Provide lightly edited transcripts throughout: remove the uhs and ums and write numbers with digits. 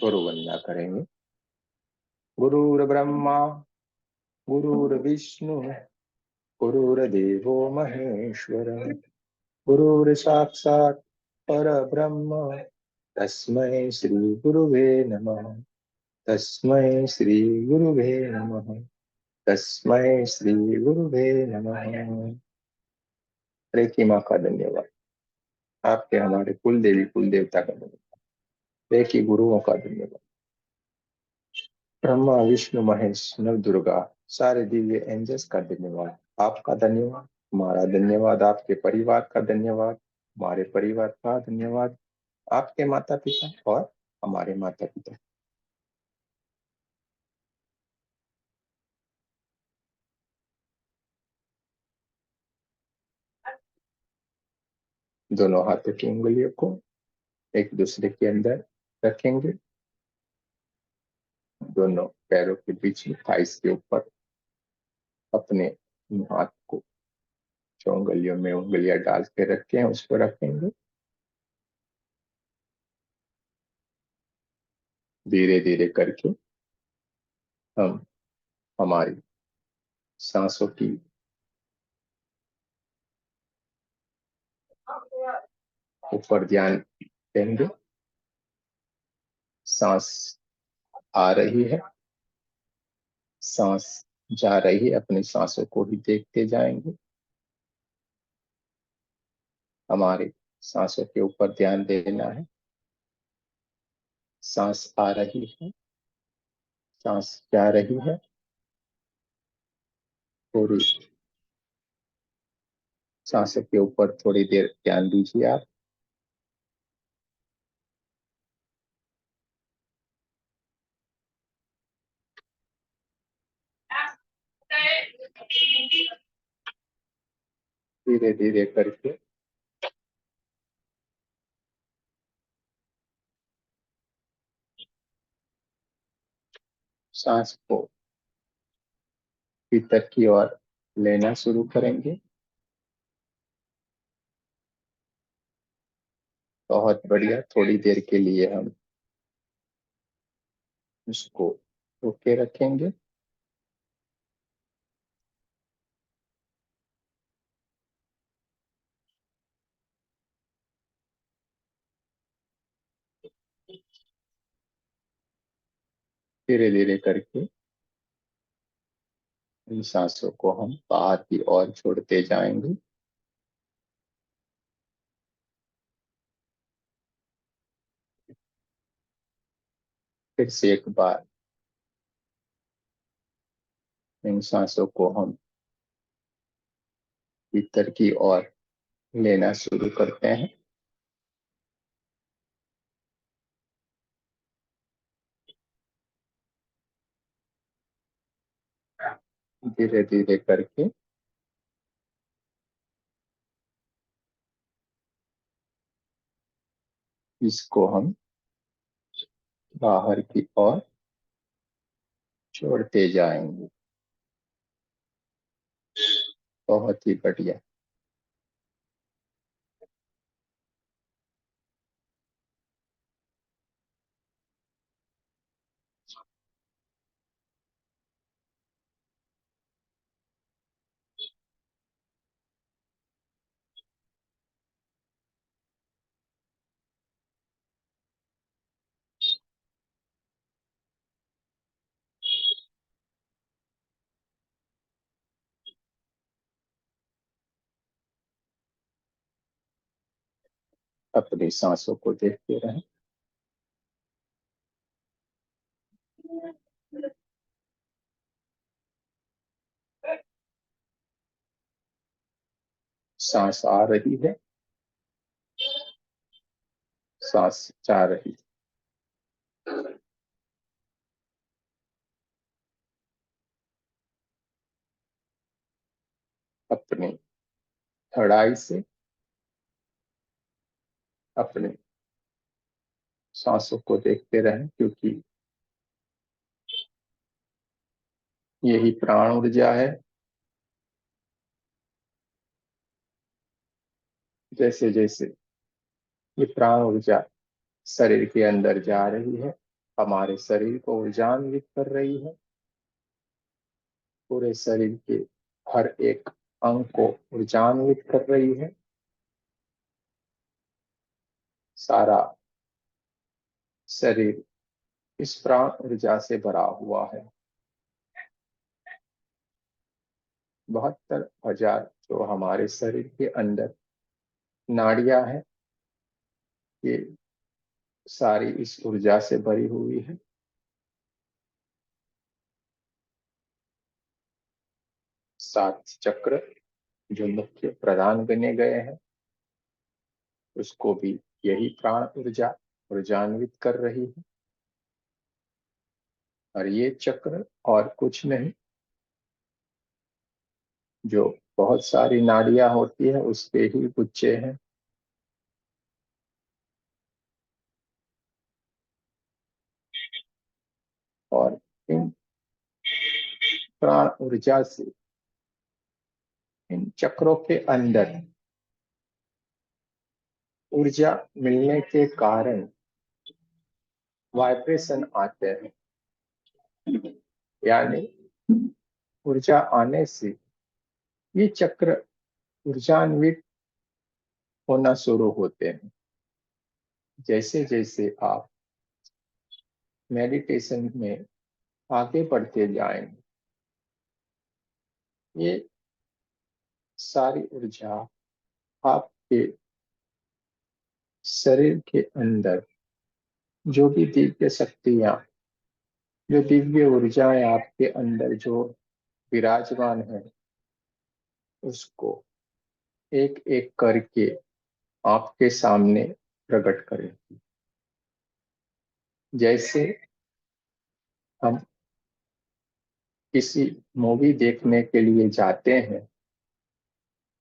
गुरु वंदना करेंगे। गुरुर्ब्रह्मा गुरुर्विष्णु गुरुर्देवो महेश्वर गुरुर्साक्षात् परब्रह्म तस्मै श्री गुरुवे नमः। तस्मै श्री गुरुवे नमः। तस्मै श्री गुरुवे नमः। रेखी माँ का धन्यवाद। आपके हमारे कुल देवी कुल देवता का धन्यवाद। रेखी गुरुओं का धन्यवाद। ब्रह्मा विष्णु महेश नव दुर्गा सारे दिव्य एंजल्स का धन्यवाद। आपका धन्यवाद, हमारा धन्यवाद, आपके परिवार का धन्यवाद, हमारे परिवार का धन्यवाद, आपके माता पिता और हमारे माता पिता। दोनों हाथों की उंगलियों को एक दूसरे के अंदर रखेंगे। दोनों पैरों के बीच में थाइस के ऊपर अपने हाथ को जो उंगलियों में उंगलियां डाल के रखे हैं उसको रखेंगे। धीरे धीरे करके हम हमारी सांसों की ऊपर ध्यान देंगे। सांस आ रही है, सांस जा रही है, अपनी सांसों को ही देखते जाएंगे। हमारे सांसों के ऊपर ध्यान देना है। सांस आ रही है, सांस जा रही है। थोड़ी सांसों के ऊपर थोड़ी देर ध्यान दीजिए आप। धीरे धीरे करके सांस को भीतर की ओर लेना शुरू करेंगे। बहुत बढ़िया। थोड़ी देर के लिए हम उसको रोके रखेंगे। धीरे धीरे करके इन सांसों को हम बाहर की ओर छोड़ते जाएंगे। फिर से एक बार इन सांसों को हम भीतर की ओर लेना शुरू करते हैं। धीरे धीरे करके इसको हम बाहर की ओर छोड़ते जाएंगे। बहुत ही बढ़िया। अपनी सांसों को देखते रहें। सांस आ रही है, सांस जा रही है। अपनी कड़ाई से अपने सांसों को देखते रहें, क्योंकि यही प्राण ऊर्जा है। जैसे जैसे ये प्राण ऊर्जा शरीर के अंदर जा रही है, हमारे शरीर को ऊर्जान्वित कर रही है। पूरे शरीर के हर एक अंग को ऊर्जान्वित कर रही है। सारा शरीर इस प्राण ऊर्जा से भरा हुआ है। 72,000 जो हमारे शरीर के अंदर नाड़ियां हैं, ये सारी इस ऊर्जा से भरी हुई है। 7 चक्र जो मुख्य प्रधान बने गए हैं, उसको भी यही प्राण ऊर्जा ऊर्जान्वित कर रही है। और ये चक्र और कुछ नहीं, जो बहुत सारी नाड़ियां होती है उसके ही गुच्छे हैं। और इन प्राण ऊर्जा से, इन चक्रों के अंदर ऊर्जा मिलने के कारण वाइब्रेशन आते हैं। यानी ऊर्जा आने से ये चक्र ऊर्जान्वित होना शुरू होते हैं। जैसे जैसे आप मेडिटेशन में आगे बढ़ते जाएंगे, ये सारी ऊर्जा आपके शरीर के अंदर, जो भी दिव्य शक्तियां, जो दिव्य ऊर्जाएं आपके अंदर जो विराजमान है, उसको एक एक करके आपके सामने प्रकट करेगी। जैसे हम किसी मूवी देखने के लिए जाते हैं,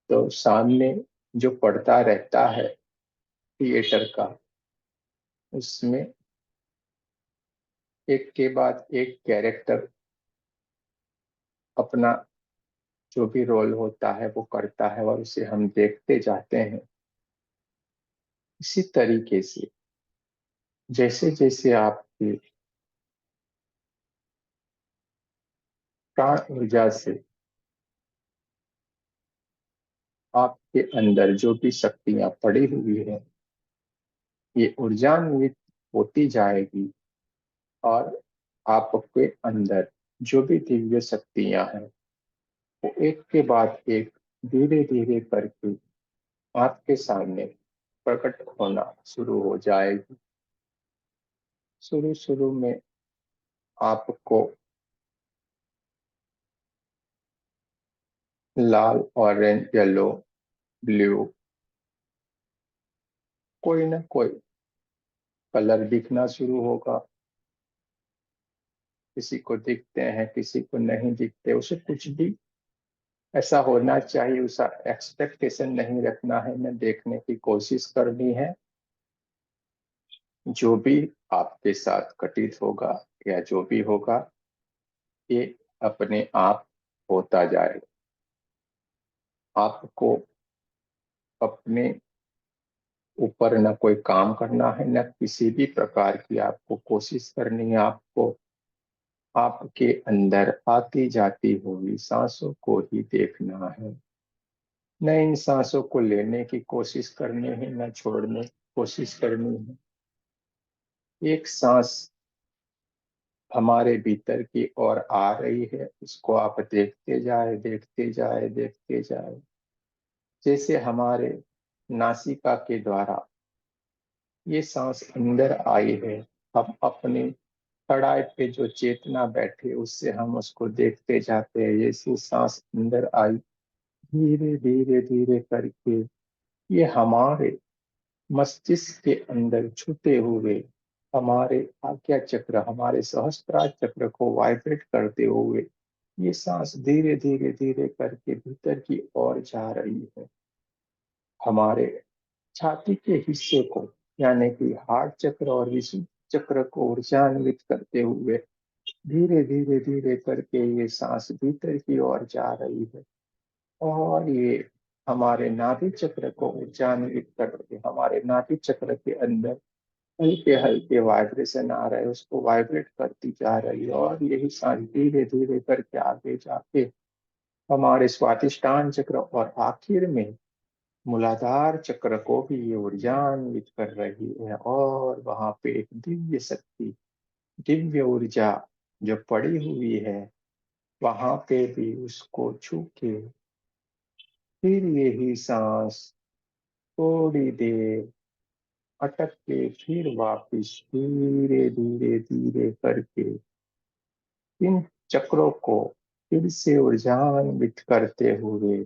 तो सामने जो पर्दा रहता है थिएटर का, उसमें एक के बाद एक कैरेक्टर अपना जो भी रोल होता है वो करता है और उसे हम देखते जाते हैं। इसी तरीके से जैसे जैसे आपकी प्राण ऊर्जा से आपके अंदर जो भी शक्तियां पड़ी हुई है, ये ऊर्जान्वित होती जाएगी। और आपके अंदर जो भी दिव्य शक्तियां हैं, वो एक के बाद एक धीरे धीरे करके आपके सामने प्रकट होना शुरू हो जाएगी। शुरू शुरू में आपको लाल, ऑरेंज, येलो, ब्लू, कोई ना कोई कलर दिखना शुरू होगा। किसी को दिखते हैं, किसी को नहीं दिखते। उसे कुछ भी ऐसा होना चाहिए, उसका एक्सपेक्टेशन नहीं रखना है, न देखने की कोशिश करनी है। जो भी आपके साथ घटित होगा या जो भी होगा, ये अपने आप होता जाएगा। आपको अपने ऊपर न कोई काम करना है, न किसी भी प्रकार की आपको कोशिश करनी है। आपको आपके अंदर आती जाती हुई सांसों को ही देखना है। न इन सांसों को लेने की कोशिश करनी है, न छोड़ने की कोशिश करनी है। एक सांस हमारे भीतर की ओर आ रही है, उसको आप देखते जाए, देखते जाए, देखते जाए। जैसे हमारे नासिका के द्वारा ये सांस अंदर आई है, हम अपनी कड़ाई पे जो चेतना बैठे उससे हम उसको देखते जाते हैं। जैसे सांस अंदर आई, धीरे धीरे धीरे करके ये हमारे मस्तिष्क के अंदर छुपे हुए हमारे आज्ञा चक्र, हमारे सहस्त्रार चक्र को वाइब्रेट करते हुए ये सांस धीरे धीरे धीरे करके भीतर की ओर जा रही है। हमारे छाती के हिस्से को, यानी कि हार्ट चक्र और विशुद्ध चक्र को ऊर्जान्वित करते हुए धीरे धीरे धीरे करके ये सांस भीतर की ओर जा रही है। और ये हमारे नाभि चक्र को ऊर्जान्वित करके हमारे नाभि चक्र के अंदर हल्के हल्के वाइब्रेशन आ रहे हैं, उसको वाइब्रेट करती जा रही है, और यही सांस धीरे धीरे करके आगे जाके हमारे स्वादिष्टान चक्र और आखिर में मूलाधार चक्र को भी ये ऊर्जान्वित कर रही है। और वहां पे एक दिव्य शक्ति, दिव्य ऊर्जा जो पड़ी हुई है, वहां पे भी उसको छू के फिर यही सांस थोड़ी देर अटक के फिर वापिस धीरे धीरे धीरे करके इन चक्रों को फिर से ऊर्जान्वित करते हुए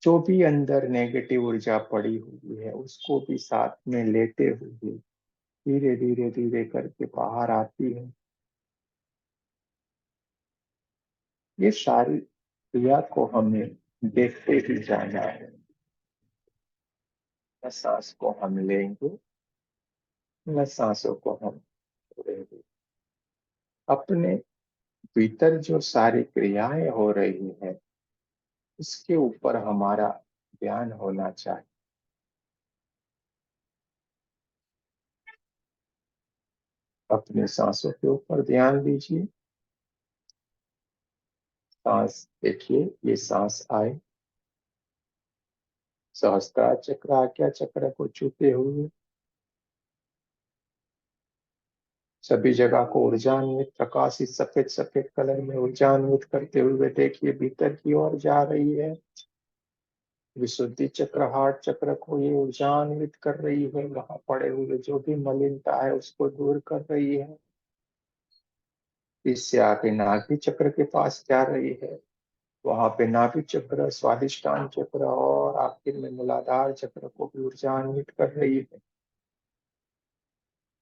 जो भी अंदर नेगेटिव ऊर्जा पड़ी हुई है उसको भी साथ में लेते हुए धीरे धीरे धीरे करके बाहर आती है। ये सारी क्रिया को हमें देखते ही जाना है। न सांस को हम लेंगे, न सांसों को हम छोड़ेंगे। अपने भीतर जो सारी क्रियाएं हो रही हैं उसके ऊपर हमारा ध्यान होना चाहिए। अपने सांसों के ऊपर ध्यान दीजिए। सांस देखिए, ये सांस आए, सहस्त्रार चक्र, आज्ञा चक्र को छूते हुए सभी जगह को ऊर्जान्वित, प्रकाशित सफेद सफेद कलर में ऊर्जान्वित करते हुए देखिए भीतर की ओर जा रही है। विशुद्धि चक्र, हार्ट चक्र को ये ऊर्जान्वित कर रही है, वहां पड़े हुए जो भी मलिनता है उसको दूर कर रही है। इससे आगे नाभि चक्र के पास जा रही है, वहां पे नाभि चक्र, स्वादिष्टान चक्र और आखिर में मूलाधार चक्र को भी ऊर्जान्वित कर रही है।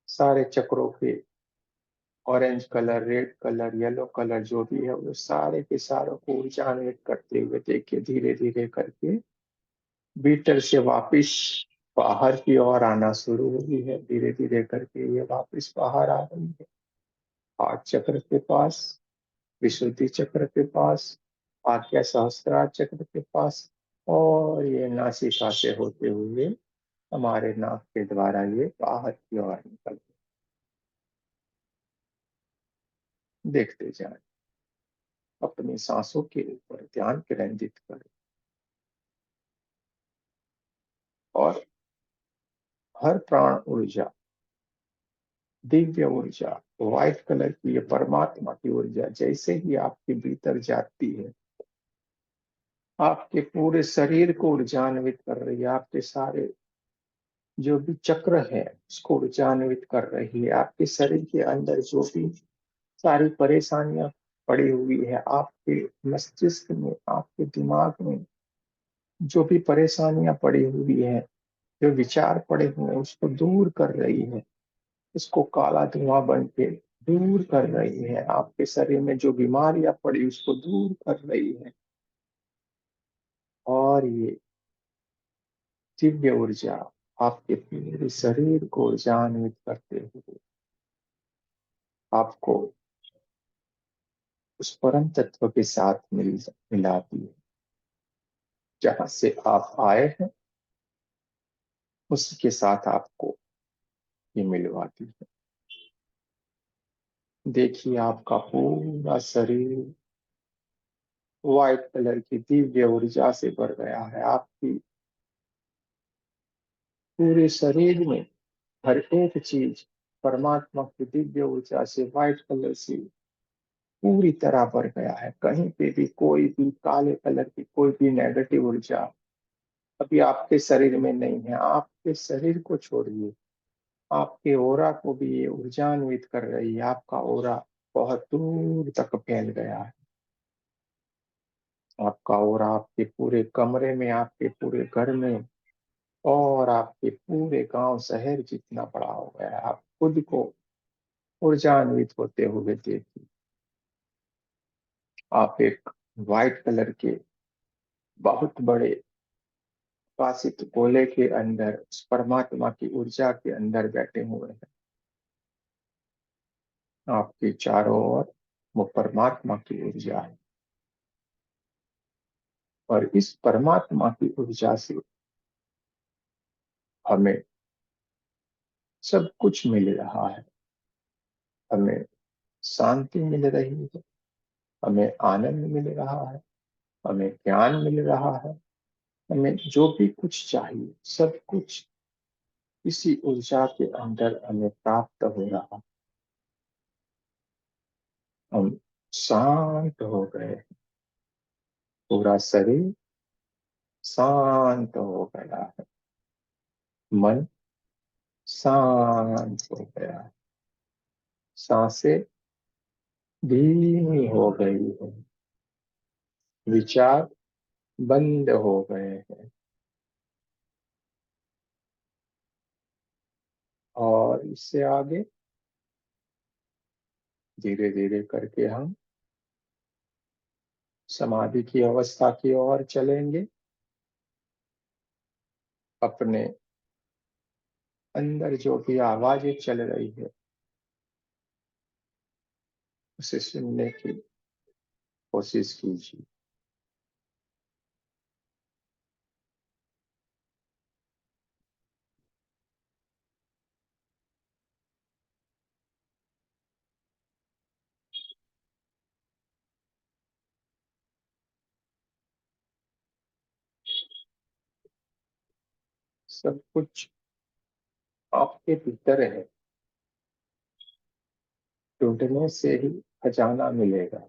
सारे चक्रों के orange colour, red colour, yellow colour जो भी है वो सारे के सारों को ऊर्जान्वित करते हुए देखिए धीरे धीरे करके भीतर से वापिस बाहर की ओर आना शुरू हुई है। धीरे धीरे करके ये वापिस बाहर आ रही है, हार्ट चक्र के पास, विशुद्धि चक्र के पास, आज्ञा सहस्त्रार चक्र के पास, और ये नासिका से होते हुए हमारे नाक के द्वारा ये बाहर की ओर निकल देखते जाए। अपनी सांसों के ऊपर ध्यान केंद्रित करें और हर प्राण ऊर्जा, दिव्य ऊर्जा, व्हाइट कलर की ये परमात्मा की ऊर्जा जैसे ही आपके भीतर जाती है, आपके पूरे शरीर को ऊर्जान्वित कर रही है, आपके सारे जो भी चक्र है उसको ऊर्जान्वित कर रही है। आपके शरीर के अंदर जो भी सारी परेशानियां पड़ी हुई है, आपके मस्तिष्क में, आपके दिमाग में जो भी परेशानियां पड़ी हुई है, जो विचार पड़े हुए हैं उसको दूर कर रही है। उसको काला धुआं बन के दूर कर रही है। आपके शरीर में जो बीमारियां पड़ी उसको दूर कर रही है। और ये दिव्य ऊर्जा आपके पूरे शरीर को ऊर्जान्वित करते हुए आपको उस परम तत्व के साथ मिलाती है। जहां से आप आए हैं उसी के साथ आपको ये मिलवाती है। देखिए आपका पूरा शरीर व्हाइट कलर की दिव्य ऊर्जा से भर गया है। आपकी पूरे शरीर में हर एक चीज परमात्मा की दिव्य ऊर्जा से, व्हाइट कलर से पूरी तरह भर गया है। कहीं पे भी कोई भी काले कलर की कोई भी नेगेटिव ऊर्जा अभी आपके शरीर में नहीं है। आपके शरीर को छोड़िए, आपके ओरा को भी ये ऊर्जान्वित कर रही है। आपका ओरा बहुत दूर तक फैल गया है। आपका ओरा आपके पूरे कमरे में, आपके पूरे घर में और आपके पूरे गांव शहर जितना बड़ा हो गया है। आप खुद को ऊर्जान्वित होते हुए देखिए। आप एक व्हाइट कलर के बहुत बड़े प्रकाशित गोले के अंदर, उस परमात्मा की ऊर्जा के अंदर बैठे हुए हैं। आपके चारों ओर वो परमात्मा की ऊर्जा है, और इस परमात्मा की ऊर्जा से हमें सब कुछ मिल रहा है। हमें शांति मिल रही है, हमें आनंद मिल रहा है, हमें ज्ञान मिल रहा है, हमें जो भी कुछ चाहिए सब कुछ इसी ऊर्जा के अंदर हमें प्राप्त हो रहा है। हम शांत हो गए, पूरा शरीर शांत हो गया है, मन शांत हो गया है, सांसें धीमी हो गई है, विचार बंद हो गए हैं। और इससे आगे धीरे धीरे करके हम समाधि की अवस्था की ओर चलेंगे। अपने अंदर जो भी आवाजें चल रही है उसे सुनने की कोशिश कीजिए। सब कुछ आपके भीतर है, ढूंढने से ही खजाना मिलेगा।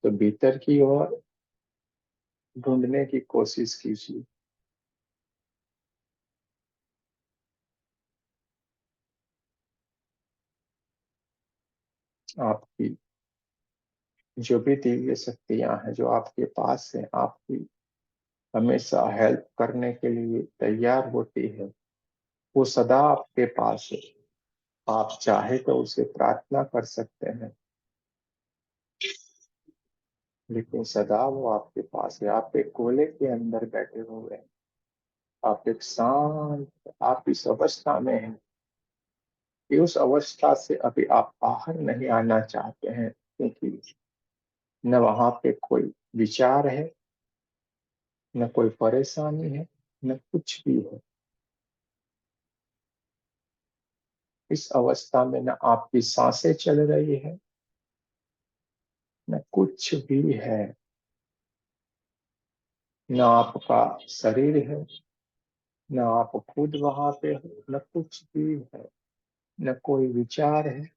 तो भीतर की ओर ढूंढने की कोशिश कीजिए। आपकी जो भी दिव्य शक्तियां हैं जो आपके पास है, आपकी हमेशा हेल्प करने के लिए तैयार होती है, वो सदा आपके पास है। आप चाहे तो उसे प्रार्थना कर सकते हैं, लेकिन सदा वो आपके पास है। आप एक गोले के अंदर बैठे हुए हैं, आप एक शांत, आप इस अवस्था में हैं कि उस अवस्था से अभी आप बाहर नहीं आना चाहते हैं, क्योंकि न वहां पे कोई विचार है, न कोई परेशानी है, न कुछ भी है। इस अवस्था में न आपकी सांसें चल रही है, न कुछ भी है, न आपका शरीर है, न आप खुद वहां पे हो, न कुछ भी है, न कोई विचार है।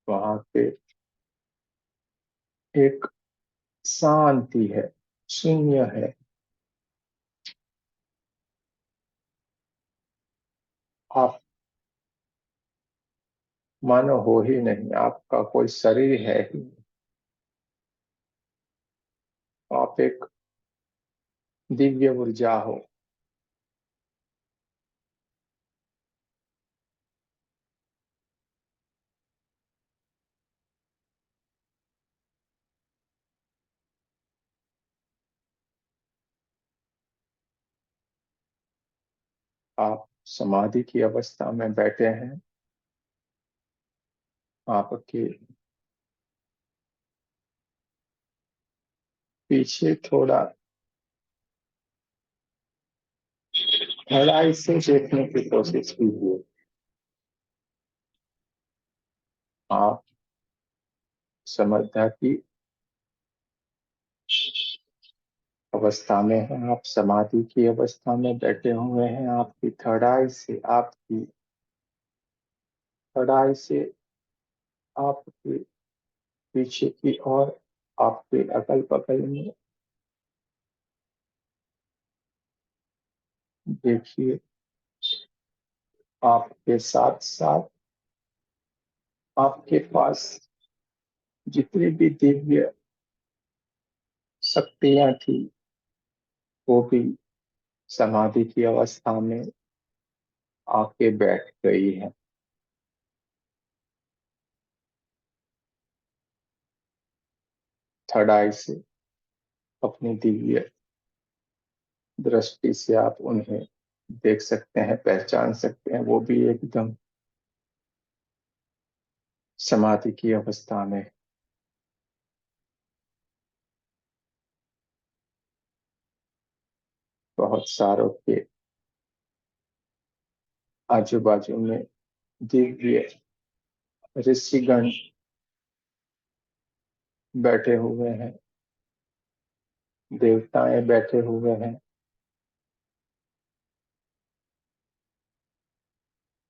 वहां पे एक शांति है, शून्य है। आप मानो हो ही नहीं, आपका कोई शरीर है ही नहीं। आप एक दिव्य ऊर्जा हो। आप समाधि की अवस्था में बैठे हैं। आपके पीछे थोड़ा गहराई से देखने की कोशिश कीजिए। आप समझदार की अवस्था में हैं, आप समाधि की अवस्था में बैठे हुए हैं। आपकी थर्ड आई से आपके पीछे की ओर, आपके अगल बगल में देखिए। आपके साथ साथ आपके पास जितनी भी दिव्य शक्तियां थी वो भी समाधि की अवस्था में आके बैठ गई है। थर्ड आई से अपनी दिव्य दृष्टि से आप उन्हें देख सकते हैं, पहचान सकते हैं। वो भी एकदम समाधि की अवस्था में। तो बहुत सारों के आजू बाजू में दिव्य ऋषिगण बैठे हुए हैं, देवताएं बैठे हुए हैं,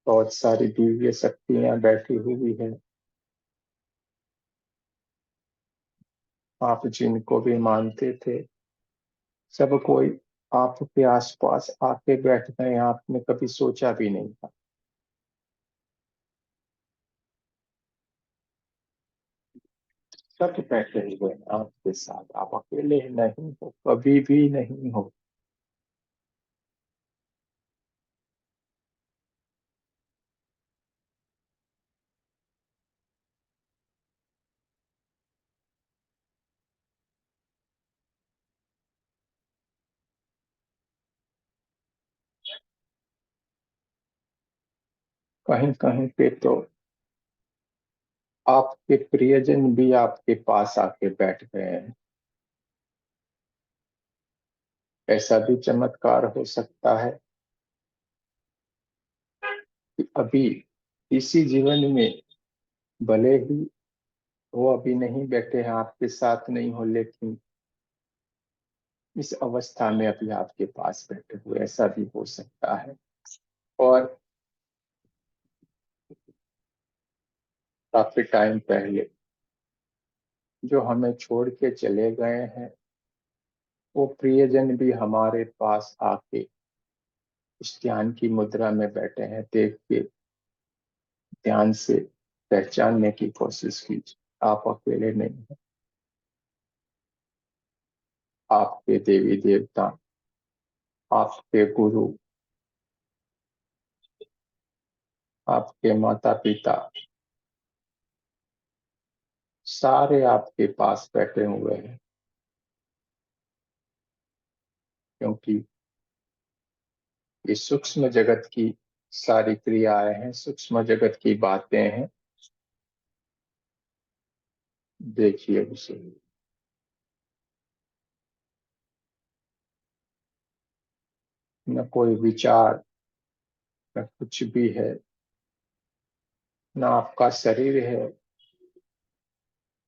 बहुत सारी दिव्य शक्तियां बैठी हुई है। आप जिनको भी मानते थे, सब कोई आपके आसपास आके बैठ गए, आपने कभी सोचा भी नहीं था। सब बैठे हुए हैं आपके साथ, आप अकेले नहीं हो, कभी भी नहीं हो। कहीं कहीं पे तो आपके प्रियजन भी आपके पास आके बैठ गए हैं। ऐसा भी चमत्कार हो सकता है कि अभी इसी जीवन में, भले ही वो अभी नहीं बैठे हैं आपके साथ नहीं हो, लेकिन इस अवस्था में अभी आपके पास बैठे हुए, ऐसा भी हो सकता है। और काफी टाइम पहले जो हमें छोड़ के चले गए हैं, वो प्रियजन भी हमारे पास आके इस ध्यान की मुद्रा में बैठे हैं। देख के ध्यान से पहचानने की कोशिश कीजिए, आप अकेले नहीं हैं। आपके देवी देवता, आपके गुरु, आपके माता पिता, सारे आपके पास बैठे हुए हैं। क्योंकि ये सूक्ष्म जगत की सारी क्रियाएं हैं, सूक्ष्म जगत की बातें हैं। देखिए उसे, न कोई विचार, न कुछ भी है, न आपका शरीर है,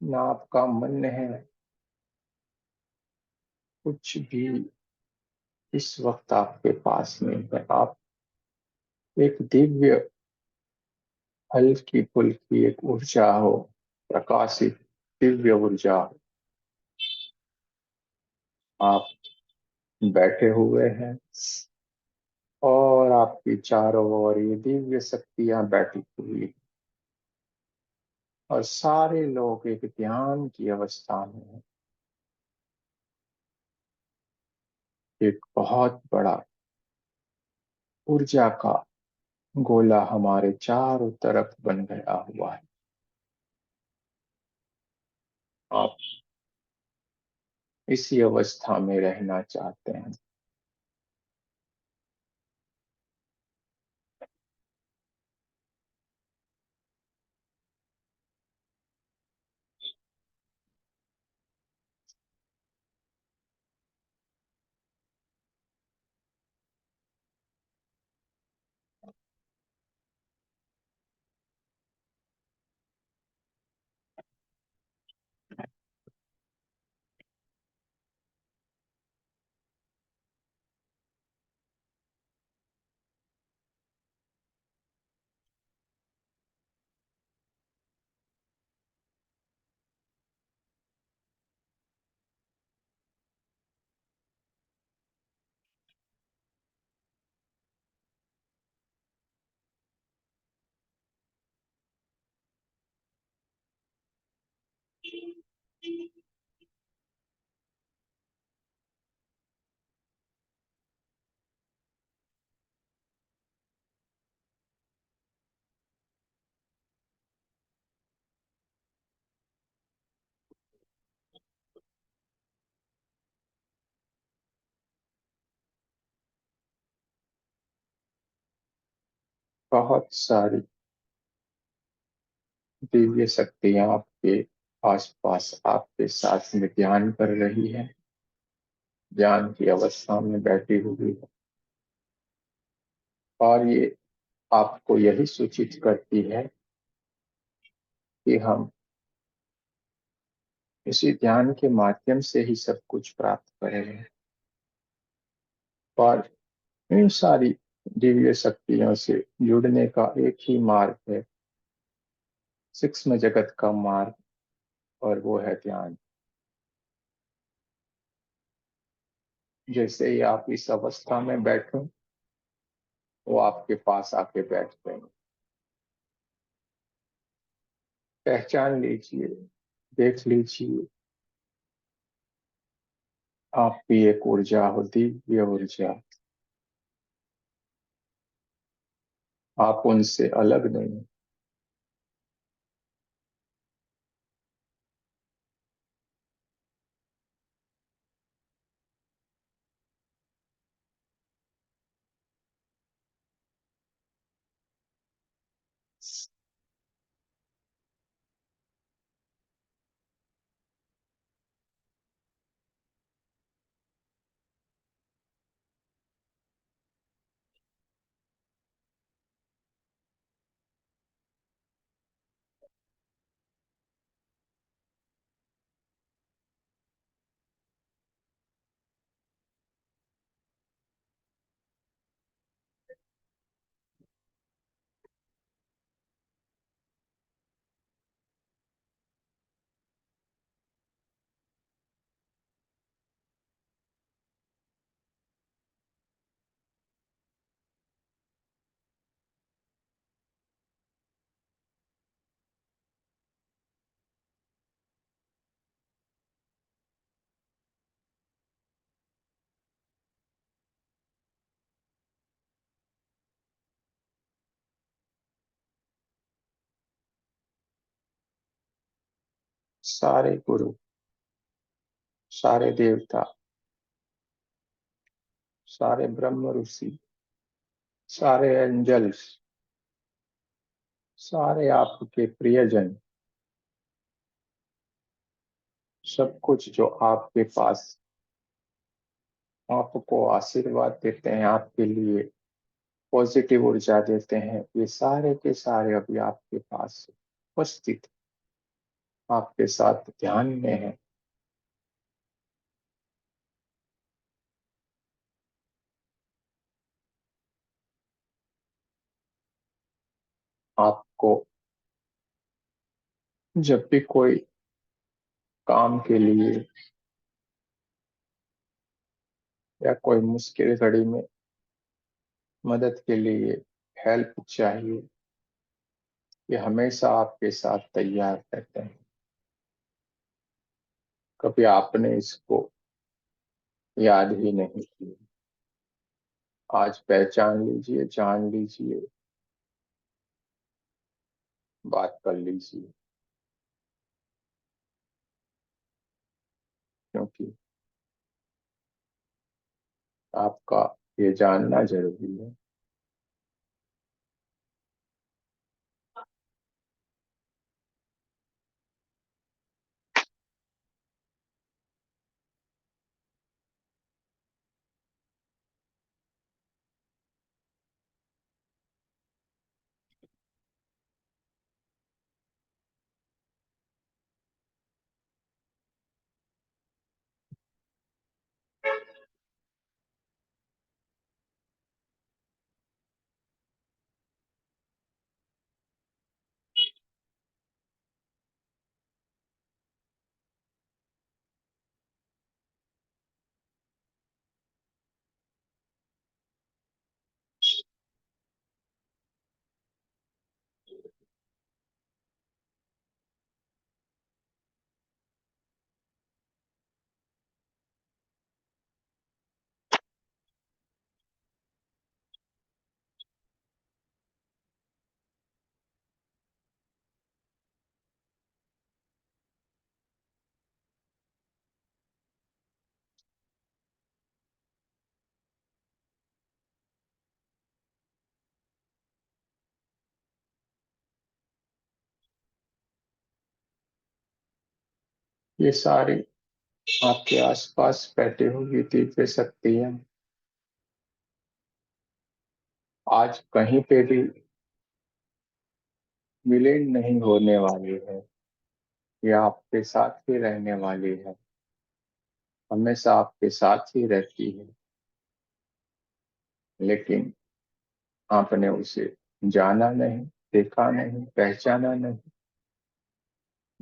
न आपका मन है, कुछ भी इस वक्त आपके पास नहीं है। आप एक दिव्य हल्की फुल्की एक ऊर्जा हो, प्रकाशित दिव्य ऊर्जा हो। आप बैठे हुए हैं और आपकी चारों ओर ये दिव्य शक्तियां बैठी हुई हैं। और सारे लोग एक ध्यान की अवस्था में हैं। एक बहुत बड़ा ऊर्जा का गोला हमारे चारों तरफ बन गया हुआ है। आप इसी अवस्था में रहना चाहते हैं। बहुत सारी दिव्य शक्तियां आपके आसपास आपके साथ में ध्यान कर रही है। ध्यान की अवस्था में बैठी हुई है, और ये आपको यही सूचित करती है कि हम इसी ध्यान के माध्यम से ही सब कुछ प्राप्त करेंगे। और इन सारी दिव्य शक्तियों से जुड़ने का एक ही मार्ग है, सूक्ष्म जगत का मार्ग, और वो है ध्यान। जैसे ही आप इस अवस्था में बैठो, वो आपके पास आके बैठ गए। पहचान लीजिए, देख लीजिए, आपकी एक ऊर्जा हो, दिव्य ऊर्जा। आप उनसे अलग नहीं। सारे गुरु, सारे देवता, सारे ब्रह्म ऋषि, सारे एंजल्स, सारे आपके प्रियजन, सब कुछ जो आपके पास आपको आशीर्वाद देते हैं, आपके लिए पॉजिटिव ऊर्जा देते हैं, ये सारे के सारे अभी आपके पास उपस्थित, आपके साथ ध्यान में है। आपको जब भी कोई काम के लिए या कोई मुश्किल घड़ी में मदद के लिए हेल्प चाहिए, ये हमेशा आपके साथ तैयार रहते हैं। कभी आपने इसको याद ही नहीं किया। आज पहचान लीजिए, जान लीजिए, बात कर लीजिए, क्योंकि आपका ये जानना जरूरी है। ये सारी आपके आसपास बैठी हुई दिव्य शक्तियां आज कहीं पे भी विलीन नहीं होने वाली है। ये आपके साथ ही रहने वाली है, हमेशा आपके साथ ही रहती है। लेकिन आपने उसे जाना नहीं, देखा नहीं, पहचाना नहीं,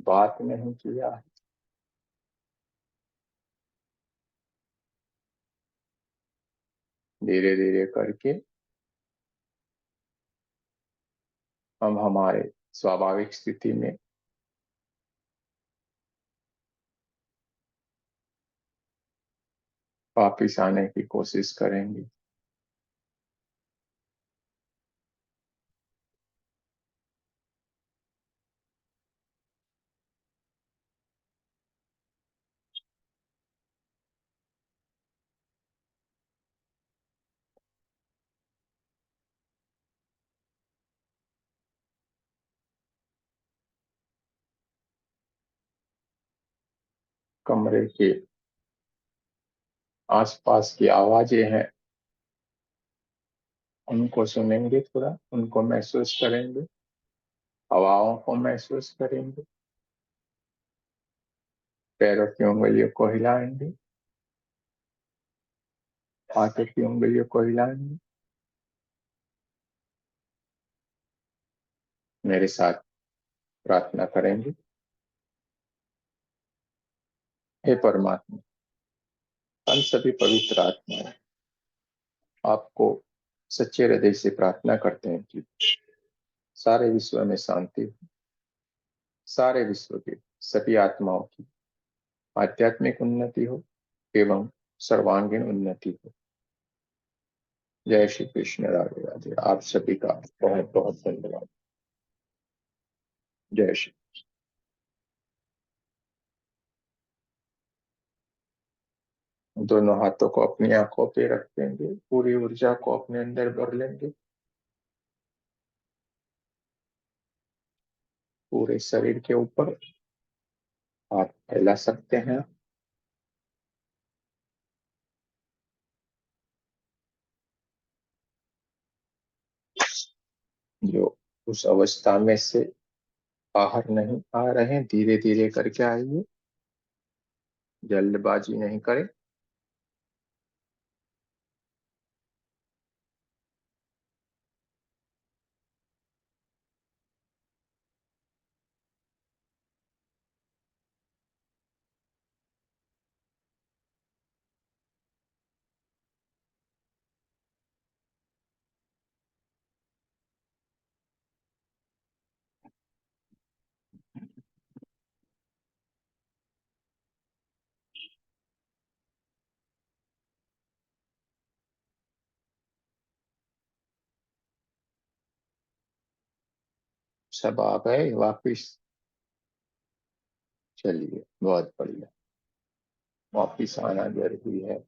बात नहीं किया। धीरे धीरे करके हम हमारे स्वाभाविक स्थिति में वापिस आने की कोशिश करेंगे। कमरे के आसपास की आवाजें हैं, उनको सुनेंगे, थोड़ा उनको महसूस करेंगे, हवाओं को महसूस करेंगे, पैरों की उंगलियों को हिलाएंगे, हाथों की उंगलियों को हिलाएंगे। मेरे साथ प्रार्थना करेंगे। हे परमात्मा, हम सभी पवित्र आत्माएं आपको सच्चे हृदय से प्रार्थना करते हैं कि सारे विश्व में शांति हो, सारे विश्व के सभी आत्माओं की आध्यात्मिक उन्नति हो एवं सर्वांगीण उन्नति हो। जय श्री कृष्ण, राधे राधे। आप सभी का बहुत बहुत धन्यवाद। जय श्री। दोनों हाथों को अपनी आंखों पे रख देंगे, पूरी ऊर्जा को अपने अंदर भर लेंगे। पूरे शरीर के ऊपर हाथ फैला सकते हैं। जो उस अवस्था में से बाहर नहीं आ रहे हैं, धीरे धीरे करके आइए, जल्दबाजी नहीं करें। सब आ गए वापिस? चलिए, बहुत बढ़िया। वापिस आना जरूरी है,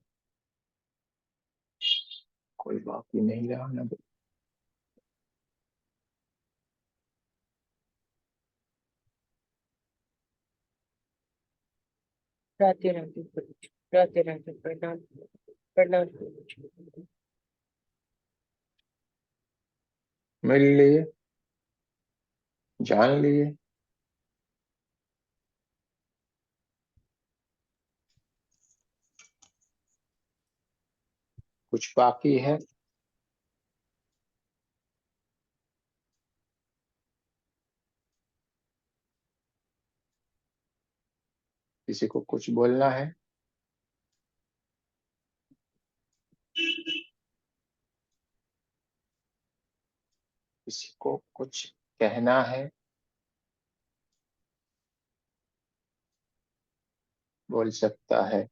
कोई बाकी नहीं रहा ना। राधे राधे। राधे राधे। प्रणाम। प्रणाम। मिल लिए, जान लिए। कुछ बाकी है? किसी को कुछ बोलना है? किसी को कुछ कहना है? बोल सकता है।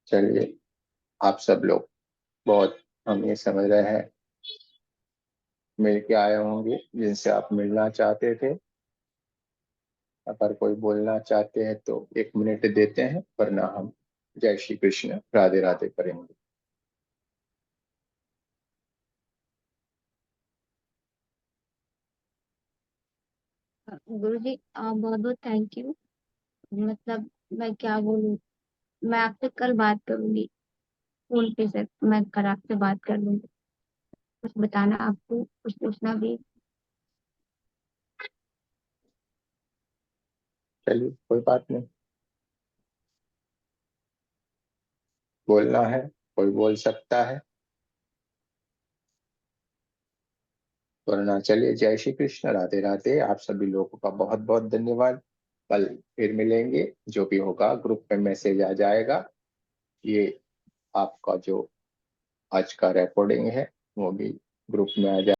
चलिए, आप सब लोग बहुत, हम ये समझ रहे हैं, मिल के आए होंगे जिनसे आप मिलना चाहते थे। अगर कोई बोलना चाहते हैं तो 1 मिनट देते हैं, वरना हम जय श्री कृष्ण। राधे राधे करेंगे। गुरु जी बहुत बहुत थैंक यू। मतलब मैं क्या बोलूँ। मैं आपसे कल बात करूंगी फोन पे से। मैं कल आपसे बात कर लूंगी। कुछ बताना आपको, कुछ पूछना भी। चलिए, कोई बात नहीं। बोलना है, कोई बोल सकता है, वरना चलिए। जय श्री कृष्ण। राधे राधे। आप सभी लोगों का बहुत बहुत धन्यवाद। कल फिर मिलेंगे। जो भी होगा ग्रुप में मैसेज आ जाएगा। ये आपका जो आज का रिकॉर्डिंग है वो भी ग्रुप में आ जाएगा।